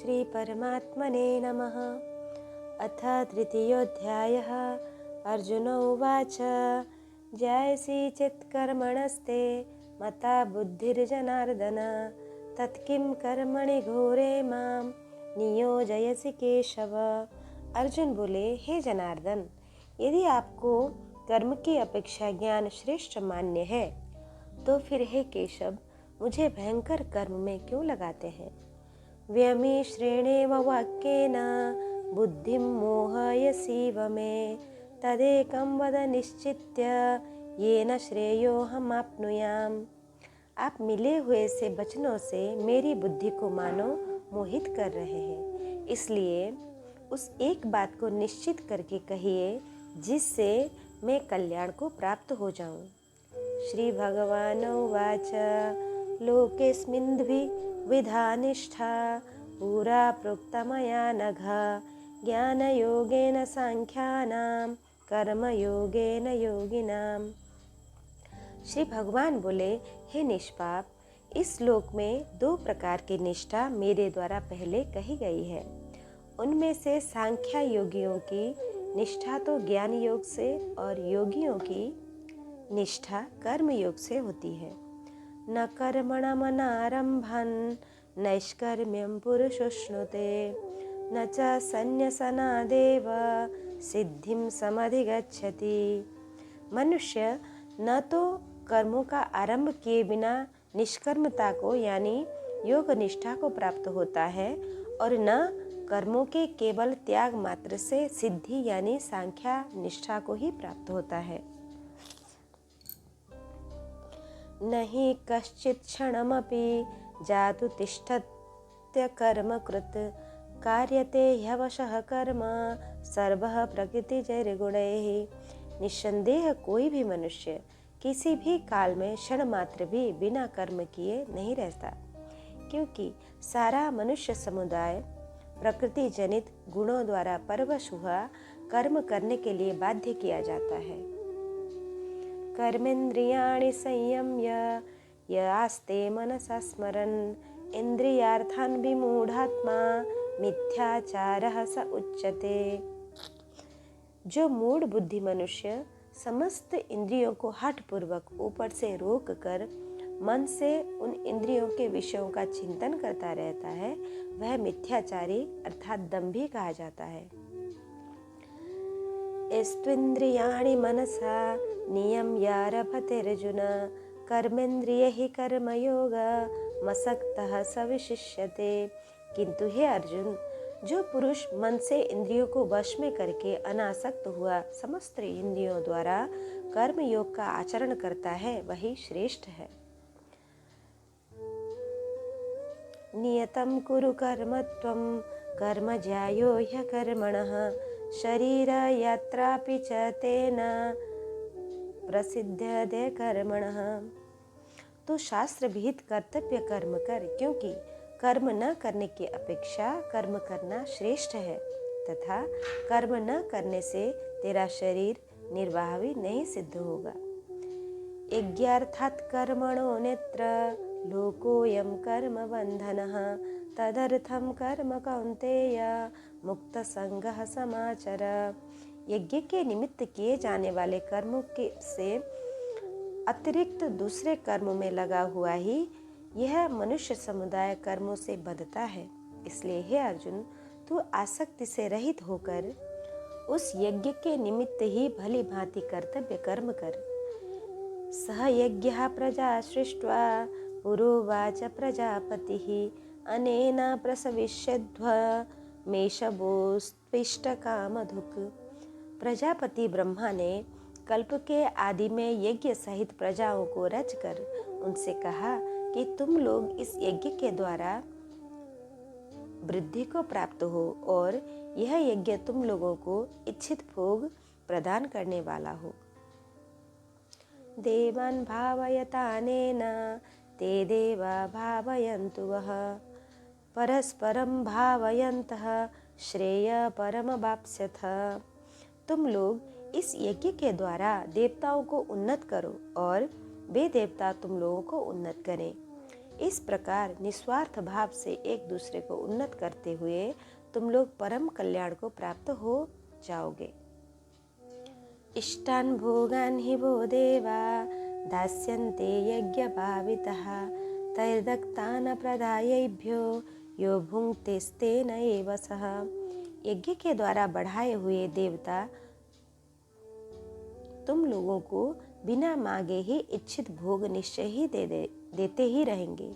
श्री परमात्मने नमः। अथ तृतीयोऽध्यायः। अर्जुन उवाच जयसि चित्कर्मणस्ते मता बुद्धिर्जनार्दन तत्किं कर्मणि घोरे मां नियोजयसि केशव। अर्जुन बोले, हे जनार्दन, यदि आपको कर्म की अपेक्षा ज्ञान श्रेष्ठ मान्य है तो फिर हे केशव, मुझे भयंकर कर्म में क्यों लगाते हैं। व्यमिश्रेणेव वाक्येन बुद्धिं मोहयसीव मे तदेकं वद निश्चित्य येन श्रेयोऽहमाप्नुयाम्। आप मिले हुए से वचनों से मेरी बुद्धि को मानो मोहित कर रहे हैं, इसलिए उस एक बात को निश्चित करके कहिए जिससे मैं कल्याण को प्राप्त हो जाऊं। श्री भगवान उवाच लोकेऽस्मिन्द्विविधा निष्ठा पुरा प्रोक्ता मया नघ ज्ञानयोगेन सांख्यानां कर्मयोगेन योगिनाम्। श्री भगवान बोले, हे निष्पाप, इस लोक में 2 प्रकार की निष्ठा मेरे द्वारा पहले कही गई है। उनमें से सांख्या योगियों की निष्ठा तो ज्ञान योग से और योगियों की निष्ठा कर्म योग से होती है। न कर्मणमनारम्भन् नैष्कर्म्यं पुरुषोश्नुते न च संन्यसनादेव सिद्धिं समधिगच्छति। मनुष्य न तो कर्मों का आरंभ किए बिना निष्कर्मता को यानी योग निष्ठा को प्राप्त होता है और न कर्मों के केवल त्याग मात्र से सिद्धि यानी सांख्या निष्ठा को ही प्राप्त होता है। नहि कश्चित् क्षणमपि जातु तिष्ठत्य कर्म कृत कार्यते ह्यवशः कर्म सर्वः प्रकृतिजैर्गुणैः। निस्संदेह कोई भी मनुष्य किसी भी काल में क्षण मात्र भी बिना कर्म किए नहीं रहता, क्योंकि सारा मनुष्य समुदाय प्रकृति जनित गुणों द्वारा परवश हुआ कर्म करने के लिए बाध्य किया जाता है। कर्मेन्द्रियाणि संयम्य य आस्ते मनसा स्मरन् इंद्रियार्थान् विमूढ़ात्मा मिथ्याचारः स उच्यते। जो मूढ़ बुद्धि मनुष्य समस्त इंद्रियों को हठपूर्वक ऊपर से रोक कर मन से उन इंद्रियों के विषयों का चिंतन करता रहता है, वह मिथ्याचारी अर्थात दंभी कहा जाता है। एस्त्विन्द्रियाणि मनसा नियम्यारभतेर्जुन कर्मेन्द्रियैः कर्मयोगमसक्तः स विशिष्यते। किंतु हे अर्जुन, जो पुरुष मन से इंद्रियों को वश में करके अनासक्त हुआ समस्त इंद्रियों द्वारा कर्म योग का आचरण करता है, वही श्रेष्ठ है। नियतं कुरु कर्म त्वं कर्म ज्यायो ह्यकर्मणः शरीर यात्रापि च तेन प्रसिद्ध्यते कर्मणः। तो शास्त्र विहित कर्तव्य कर्म कर, क्योंकि कर्म न करने की अपेक्षा कर्म करना श्रेष्ठ है तथा कर्म न करने से तेरा शरीर निर्वाह भी नहीं सिद्ध होगा। यज्ञार्थात् कर्मणो नेत्र लोकोऽयं कर्म बन्धनः तदर्थं कर्म कौन्तेय मुक्त संगः समाचर। यज्ञ के निमित्त किए जाने वाले कर्मों के से अतिरिक्त दूसरे कर्मों में लगा हुआ ही यह मनुष्य समुदाय कर्मों से बंधता है। इसलिए हे अर्जुन, तू आसक्ति से रहित होकर उस यज्ञ के निमित्त ही भली भांति कर्तव्य कर्म कर। सह यज्ञः प्रजा सृष्ट्वा पुरोवाच प्रजापतिः अनेन प्रसविष्यध्व मेषभोस्त्विष्टकामधुक्। प्रजापति ब्रह्मा ने कल्प के आदि में यज्ञ सहित प्रजाओं को रचकर उनसे कहा कि तुम लोग इस यज्ञ के द्वारा वृद्धि को प्राप्त हो और यह यज्ञ तुम लोगों को इच्छित भोग प्रदान करने वाला हो। देवान् भावयतानेन ते देवा भावयन्तु वः परस्परं भावयन्तः श्रेय परमवाप्स्यथ। तुम लोग इस यज्ञ के द्वारा देवताओं को उन्नत करो और वे देवता तुम लोगों को उन्नत करें। इस प्रकार निस्वार्थ भाव से एक दूसरे को उन्नत करते हुए तुम लोग परम कल्याण को प्राप्त हो जाओगे। इष्टान् भोगान् हि वो देवा दास्यन्ते यज्ञभावितः तैर्दत्तान् प्रदायैभ्यो यो भुङ्क्तेस्तेन एव सः। यज्ञ के द्वारा बढ़ाए हुए देवता तुम लोगों को बिना मांगे ही इच्छित भोग निश्चय ही देते ही रहेंगे।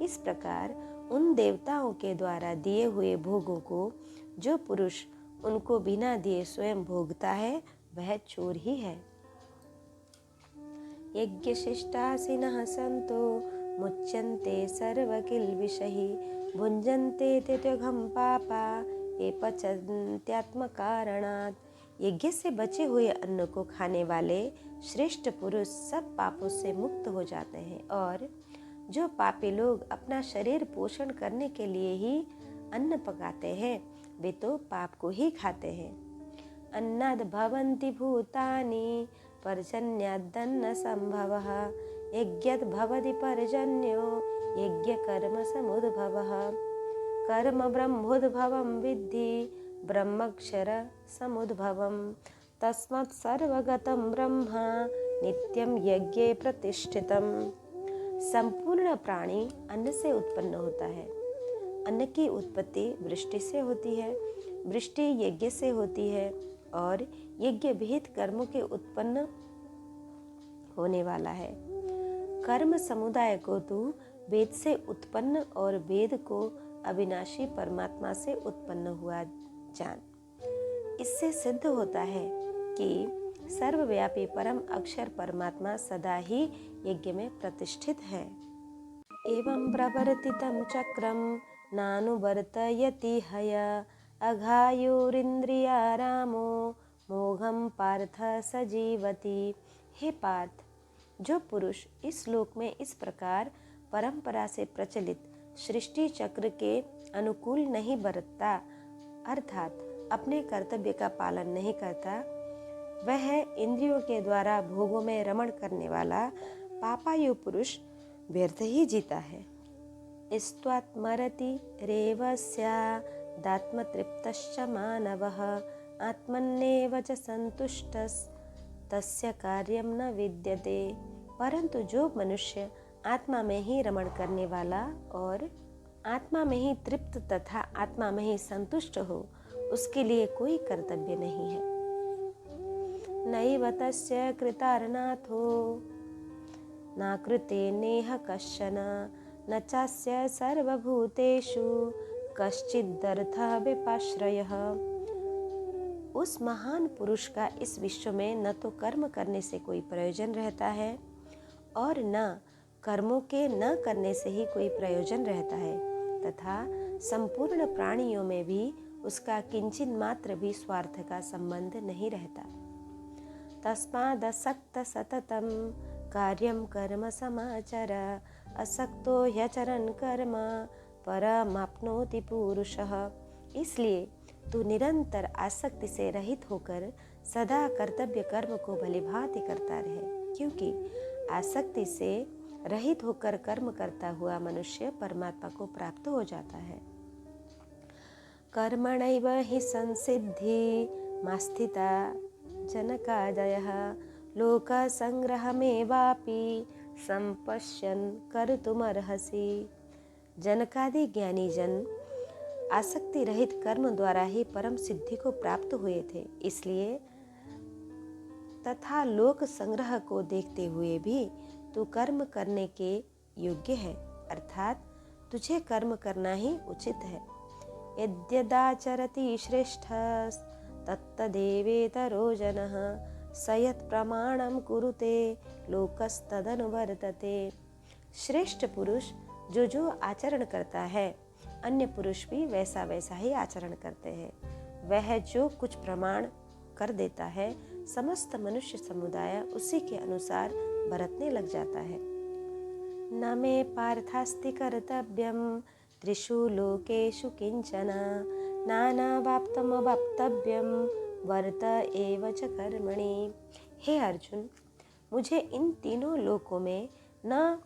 इस प्रकार उन देवताओं के द्वारा दिए हुए भोगों को जो पुरुष उनको बिना दिए स्वयं भोगता है वह चोर ही है। यज्ञशिष्टासिनः सन्तो मुच्यन्ते सर्वकिल्बिषैः भुञ्जन्ते तित्यघं पापा ये पचन्त्यात्मकारणात्। यज्ञ से बचे हुए अन्न को खाने वाले श्रेष्ठ पुरुष सब पापों से मुक्त हो जाते हैं, और जो पापी लोग अपना शरीर पोषण करने के लिए ही अन्न पकाते हैं वे तो पाप को ही खाते हैं। अन्नाद् भवन्ति भूतानि पर्जन्यादन्न संभवः यज्ञद् भवति पर्जन्यो यज्ञकर्म समुद्भवः। कर्म ब्रह्मोद्भवं विद्धि ब्रह्मक्षर समुद्भवं तस्मात् सर्वगतं ब्रह्म नित्यं यज्ञे प्रतिष्ठितम्। संपूर्ण प्राणी अन्न से उत्पन्न होता है। अन्न की उत्पत्ति वृष्टि से होती है, वृष्टि यज्ञ से होती है, और यज्ञ विहित कर्मों के उत्पन्न होने वाला है। कर्म समुदाय को तू वेद से उत्पन्न और वेद को अविनाशी परमात्मा से उत्पन्न हुआ जान। इससे सिद्ध होता है कि सर्वव्यापी परम अक्षर परमात्मा सदा ही यज्ञ में प्रतिष्ठित है। एवं प्रवर्तितं चक्रं नानुवर्तयति हय अघायुरिन्द्रियारामो मोघं पार्थ सजीवति। हे पार्थ, जो पुरुष इस श्लोक में इस प्रकार परंपरा से प्रचलित सृष्टि चक्र के अनुकूल नहीं बरतता, अर्थात अपने कर्तव्य का पालन नहीं करता, वह इंद्रियों के द्वारा भोगों में रमण करने वाला पापायु पुरुष व्यर्थ ही जीता है। स्त्वात्मरति रेवस्यादात्मतृप्तश्च मानवः आत्मन्नेव च संतुष्टस्तस्य कार्यं न विद्यते। परंतु जो मनुष्य आत्मा में ही रमण करने वाला और आत्मा में ही तृप्त तथा आत्मा में ही संतुष्ट हो, उसके लिए कोई कर्तव्य नहीं है। नैव तस्य कृतार्नाथो न कृते नेह कश्चन न चास्य सर्वभूतेषु कश्चिदर्थः विपाश्रयः। उस महान पुरुष का इस विश्व में न तो कर्म करने से कोई प्रयोजन रहता है और न कर्मों के न करने से ही कोई प्रयोजन रहता है, तथा संपूर्ण प्राणियों में भी उसका किंचित मात्र भी स्वार्थ का संबंध नहीं रहता। तस्मादसक्त सततं कार्यं कर्म समाचर असक्तो ह्यचरन् कर्म परमाप्नोति पुरुषः। इसलिए तू निरंतर आसक्ति से रहित होकर सदा कर्तव्य कर्म को भलीभांति करता रहे, क्योंकि आसक्ति से रहित होकर कर्म करता हुआ मनुष्य परमात्मा को प्राप्त हो जाता है। कर्मणैव हि संसिद्धि मास्थिता जनकादयः लोकसंग्रहमेवापि संपश्यन् कर्तुमर्हसि। जनकादि ज्ञानी जन आसक्ति रहित कर्म द्वारा ही परम सिद्धि को प्राप्त हुए थे, इसलिए तथा लोक संग्रह को देखते हुए भी तू कर्म करने के योग्य है, अर्थात तुझे कर्म करना ही उचित है। यद्यदाचरति श्रेष्ठस् तत्तदेवेतरो जनः स यत् प्रमाणं कुरुते लोकस्तदनुवर्तते। श्रेष्ठ पुरुष जो जो आचरण करता है, अन्य पुरुष भी वैसा वैसा ही आचरण करते हैं। वह जो कुछ प्रमाण कर देता है, समस्त मनुष्य समुदाय उसी के अनुसार बरतने लग जाता है। न मे पार्थास्ति कर्तव्यं त्रिषु लोकेषु किंचन नानावाप्तमवाप्तव्यं वर्त एव च कर्मणि। हे अर्जुन, मुझे इन तीनों लोकों में न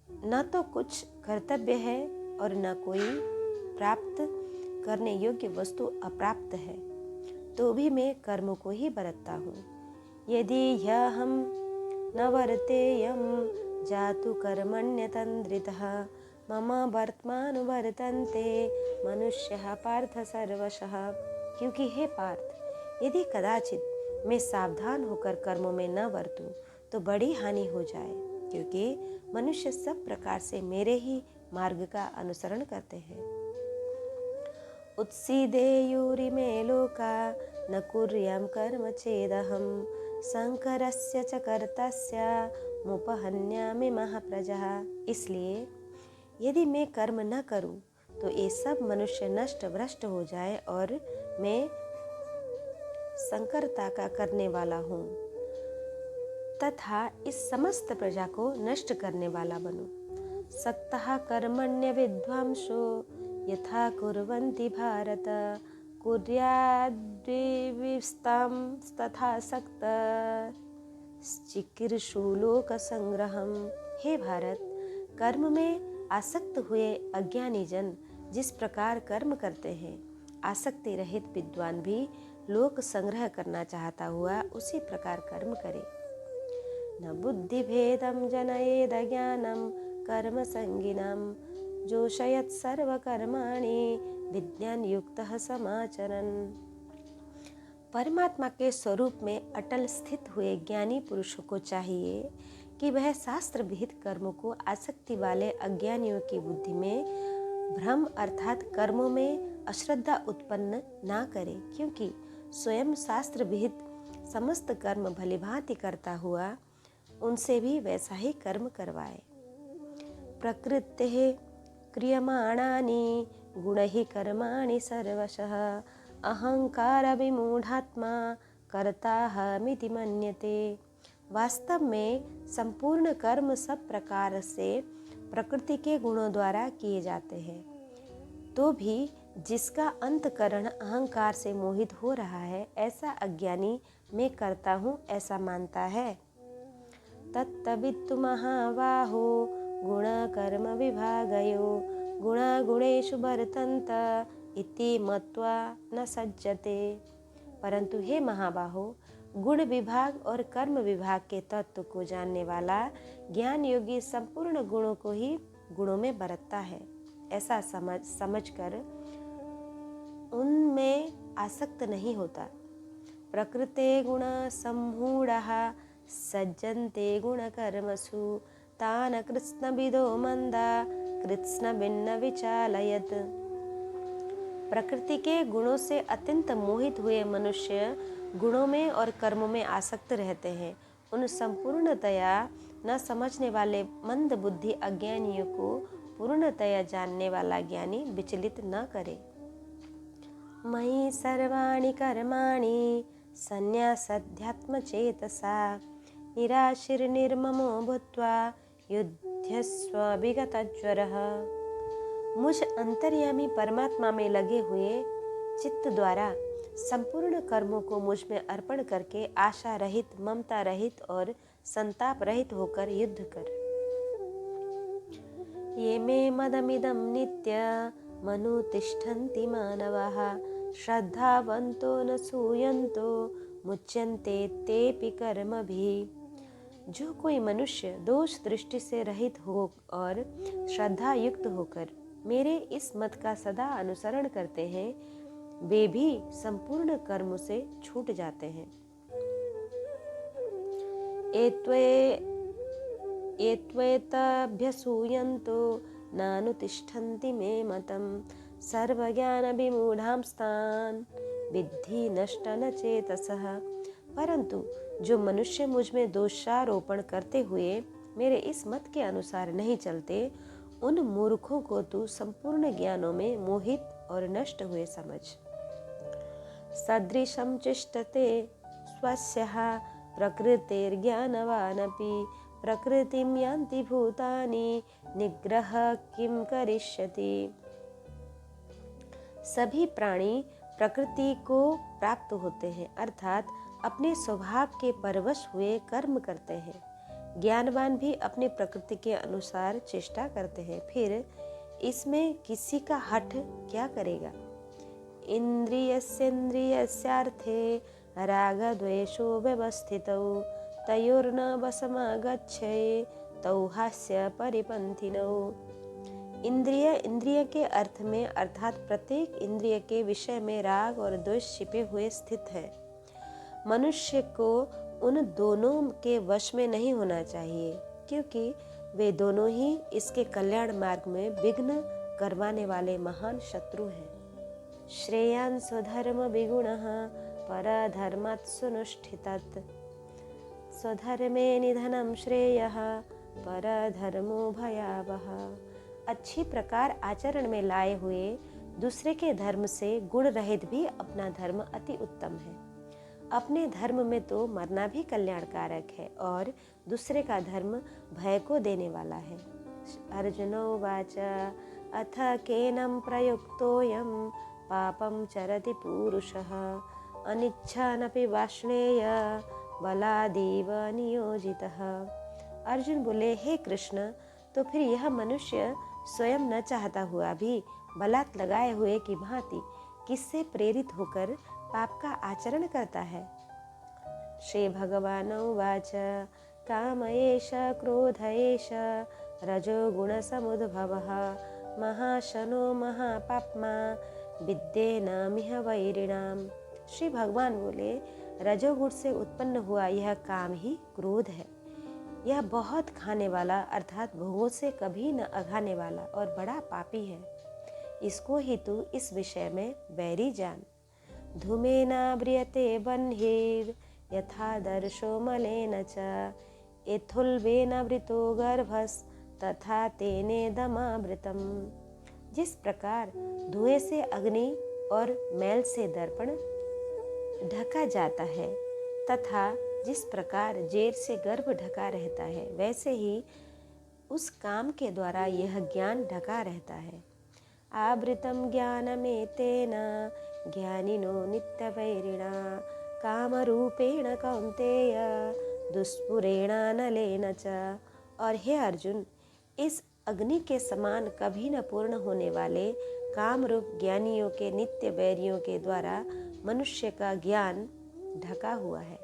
न तो कुछ कर्तव्य है और न कोई प्राप्त करने योग्य वस्तु अप्राप्त है, तो भी मैं कर्म को ही बरतता हूँ। यदि ह्यहं न वर्तेयं जातु कर्मण्यतन्द्रितः मम वर्त्मानुवर्तन्ते मनुष्यः पार्थ सर्वशः। क्योंकि हे पार्थ, यदि कदाचित मैं सावधान होकर कर्मों में न बरतूं तो बड़ी हानि हो जाए, क्योंकि मनुष्य सब प्रकार से मेरे ही मार्ग का अनुसरण करते हैं। उत्सीदेयुरिमे लोका न कुर्यां कर्म चेदहं शंकरस्य च कर्तस्य मुपहन्यामि महाप्रजः। इसलिए यदि मैं कर्म न करूं तो ये सब मनुष्य नष्ट भ्रष्ट हो जाए और मैं संकरता का करने वाला हूँ तथा इस समस्त प्रजा को नष्ट करने वाला बनूं। सक्तः कर्मण्य विद्वांसो यथा कुर्वन्ति भारत कुर्याद्विस्तां तथा सक्तश्चिकीर्षु लोकसंग्रहम्। हे भारत, कर्म में आसक्त हुए अज्ञानी जन जिस प्रकार कर्म करते हैं, आसक्ति रहित विद्वान भी लोक संग्रह करना चाहता हुआ उसी प्रकार कर्म करे। न बुद्धिभेदं जनयेद ज्ञानं कर्म संगिनं जोषयत् सर्वकर्माणि विज्ञान युक्तः समाचरन्। परमात्मा के स्वरूप में अटल स्थित हुए ज्ञानी पुरुषों को चाहिए कि वह शास्त्र विहित कर्मों को आसक्ति वाले अज्ञानियों की बुद्धि में भ्रम अर्थात कर्मों में अश्रद्धा उत्पन्न ना करे, क्योंकि स्वयं शास्त्र विहित समस्त कर्म भलीभांति करता हुआ उनसे भी वैसा ही कर्म करवाए। प्रकृतेः क्रियमाणानि गुणैः कर्माणि सर्वशः अहंकार विमूढ़ात्मा कर्ताहमिति मन्यते। वास्तव में संपूर्ण कर्म सब प्रकार से प्रकृति के गुणों द्वारा किए जाते हैं, तो भी जिसका अंतकरण अहंकार से मोहित हो रहा है, ऐसा अज्ञानी मैं करता हूँ ऐसा मानता है। तत्तवित्तु महाबाहो गुण कर्म विभागयो गुणा गुणेषु वर्तन्त इति मत्वा न सज्जते। परंतु हे महाबाहो, गुण विभाग और कर्म विभाग के तत्व को जानने वाला ज्ञान योगी संपूर्ण गुणों को ही गुणों में बरतता है, ऐसा समझकर उनमें आसक्त नहीं होता। प्रकृते गुण सम्मूढ़ः सज्जन्ते गुण कर्मसु तान कृत्स्नविदो मंदा कृत्स्न भिन्न विचालयत। प्रकृति के गुणों से अत्यंत मोहित हुए मनुष्य गुणों में और कर्मों में आसक्त रहते हैं। उन संपूर्णतया न समझने वाले मंद बुद्धि अज्ञानियों को पूर्णतया जानने वाला ज्ञानी विचलित न करे। मयि सर्वाणि कर्माणि संन्यासध्यात्मचेतसा निराशीर्निर्ममो भूत्वा युध्यस्व विगतज्वरः। मुझ अंतर्यामी परमात्मा में लगे हुए चित्त द्वारा संपूर्ण कर्मों को मुझ में अर्पण करके आशा रहित, ममता रहित और संताप रहित होकर युद्ध कर। ये मे मदमिदं नित्य मनुतिष्ठन्ति मानवाः श्रद्धावन्तो न सूयन्तो मुच्यन्ते तेऽपि कर्मभिः। जो कोई मनुष्य दोष दृष्टि से रहित हो और श्रद्धा युक्त होकर मेरे इस मत का सदा अनुसरण करते हैं, वे भी संपूर्ण कर्म से छूट जाते हैं। एत्वेतभ्यसूयन्तो नानुतिष्ठन्ति मे मतं सर्वज्ञान विमूढ़ांस्तान् विद्धि नष्ट न चेतसः। परंतु जो मनुष्य मुझ में दोषारोपण करते हुए मेरे इस मत के अनुसार नहीं चलते, उन मूर्खों को तू संपूर्ण ज्ञानों में मोहित और नष्ट हुए समझ। सदृशं चेष्टते स्वस्यः प्रकृतिर्ज्ञानवानपि प्रकृतिं यान्ति भूतानि निग्रह किं करिष्यति। सभी प्राणी प्रकृति को प्राप्त होते हैं, अर्थात अपने स्वभाव के परवश हुए कर्म करते हैं, ज्ञानवान भी अपनी प्रकृति के अनुसार चेष्टा करते हैं, फिर इसमें किसी का हठ क्या करेगा। इंद्रियस्येन्द्रियस्यार्थे रागद्वेषो व्यवस्थितौ तयोर्न वशमागच्छे तौ हास्य परिपंथिनौ। इंद्रिय के अर्थ में अर्थात प्रत्येक इंद्रिय के विषय में राग और द्वेष छिपे हुए स्थित है। मनुष्य को उन दोनों के वश में नहीं होना चाहिए, क्योंकि वे दोनों ही इसके कल्याण मार्ग में विघ्न करवाने वाले महान शत्रु हैं। श्रेयान् स्वधर्म विगुणः परधर्मात् सुनुष्ठितात् स्वधर्मे निधनं श्रेयः परधर्मो भयावह। अच्छी प्रकार आचरण में लाए हुए दूसरे के धर्म से गुण रहित भी अपना धर्म अति उत्तम है। अपने धर्म में तो मरना भी कल्याणकारक है और दूसरे का धर्म भय को देने वाला है। अर्जुनोवाच अथ केनं प्रयुक्तोऽयं पापं चरति पुरुषः अनिच्छन्नपि वाष्णेय बलादेव नियोजितः। अर्जुन बोले, हे कृष्ण, तो फिर यह मनुष्य स्वयं न चाहता हुआ भी बलात् लगाए हुए की भांति किससे प्रेरित होकर पाप का आचरण करता है। श्री भगवानुवाच काम एष क्रोध एष रजोगुणसमुद्भवः महाशनो महापाप्मा विद्येनामिह वैरिणाम। श्री भगवान बोले, रजोगुण से उत्पन्न हुआ यह काम ही क्रोध है। यह बहुत खाने वाला अर्थात भोगों से कभी न अघाने वाला और बड़ा पापी है। इसको ही तू इस विषय में वैरी जान। धूमेनाव्रियते बह्निर् यथा दर्शो मलेन च एथुल्बेनावृतो गर्भस्तथा तेनेदमावृतम्। जिस प्रकार धुएं से अग्नि और मैल से दर्पण ढका जाता है तथा जिस प्रकार जेर से गर्भ ढका रहता है, वैसे ही उस काम के द्वारा यह ज्ञान ढका रहता है। आवृतम ज्ञानमेतेन ज्ञानिनो नित्यवैरिणा कामरूपेण कौन्तेय दुष्पुरेणानलेन च। और हे अर्जुन, इस अग्नि के समान कभी न पूर्ण होने वाले कामरूप ज्ञानियों के नित्य वैरियों के द्वारा मनुष्य का ज्ञान ढका हुआ है।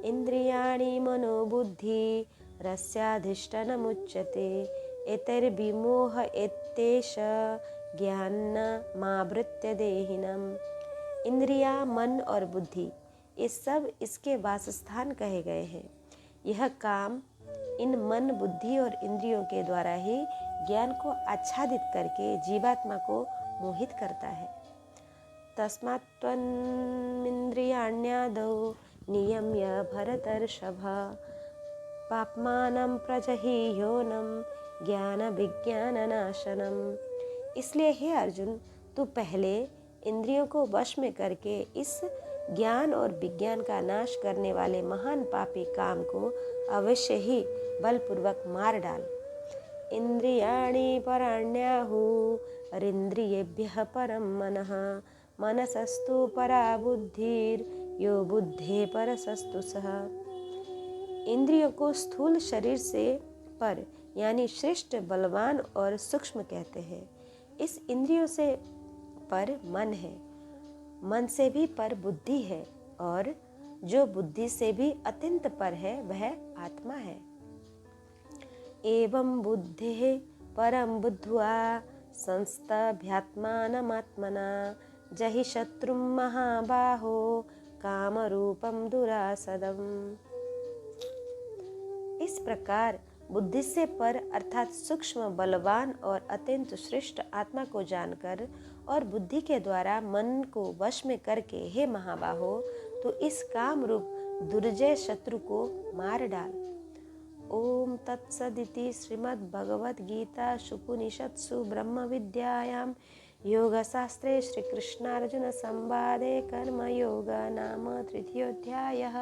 इंद्रियाणि मनोबुद्धि रस्याधिष्ठानमुच्यते एतैर्विमोह एतेष ज्ञानमावृत्य देहिनम्। इंद्रिया, मन और बुद्धि, ये सब इसके वासस्थान कहे गए हैं। यह काम इन मन, बुद्धि और इंद्रियों के द्वारा ही ज्ञान को आच्छादित करके जीवात्मा को मोहित करता है। तस्मात् त्वमिन्द्रियाण्यादौ नियम्य भरतर्षभ पाप्मानं प्रजह्योनं ज्ञान विज्ञाननाशनम्। इसलिए हे अर्जुन, तू पहले इंद्रियों को वश में करके इस ज्ञान और विज्ञान का नाश करने वाले महान पापी काम को अवश्य ही बलपूर्वक मार डाल। इंद्रियाणि पराण्याहुरिन्द्रियेभ्यः परं मनः मनसस्तु परा बुद्धिर्यो बुद्धे परसस्तु सः। इंद्रियों को स्थूल शरीर से पर यानी श्रेष्ठ, बलवान और सूक्ष्म कहते हैं। इस इंद्रियों से पर मन है, मन से भी पर बुद्धि है और जो बुद्धि से भी अत्यंत पर है वह आत्मा है। एवं बुद्धेः परं बुद्ध्वा संस्तभ्यात्मानमात्मना जहि शत्रुं महाबाहो कामरूपं दुरासदम्। इस प्रकार बुद्धि से पर अर्थात सूक्ष्म, बलवान और अत्यंत श्रेष्ठ आत्मा को जानकर और बुद्धि के द्वारा मन को वश में करके हे महाबाहो, तो इस काम रूप दुर्जय शत्रु को मार डाल। ओम तत्सदिति श्रीमद्भगवद्गीतासूपनिषत्सु ब्रह्मविद्यायां योगशास्त्रे श्रीकृष्णार्जुन संवादे कर्मयोग नाम तृतीयोऽध्यायः।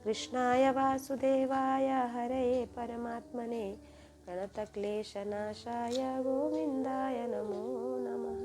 कृष्णाय वासुदेवाय हरये परमात्मने प्रणतक्लेशनाशाय गोविन्दाय नमो नमः।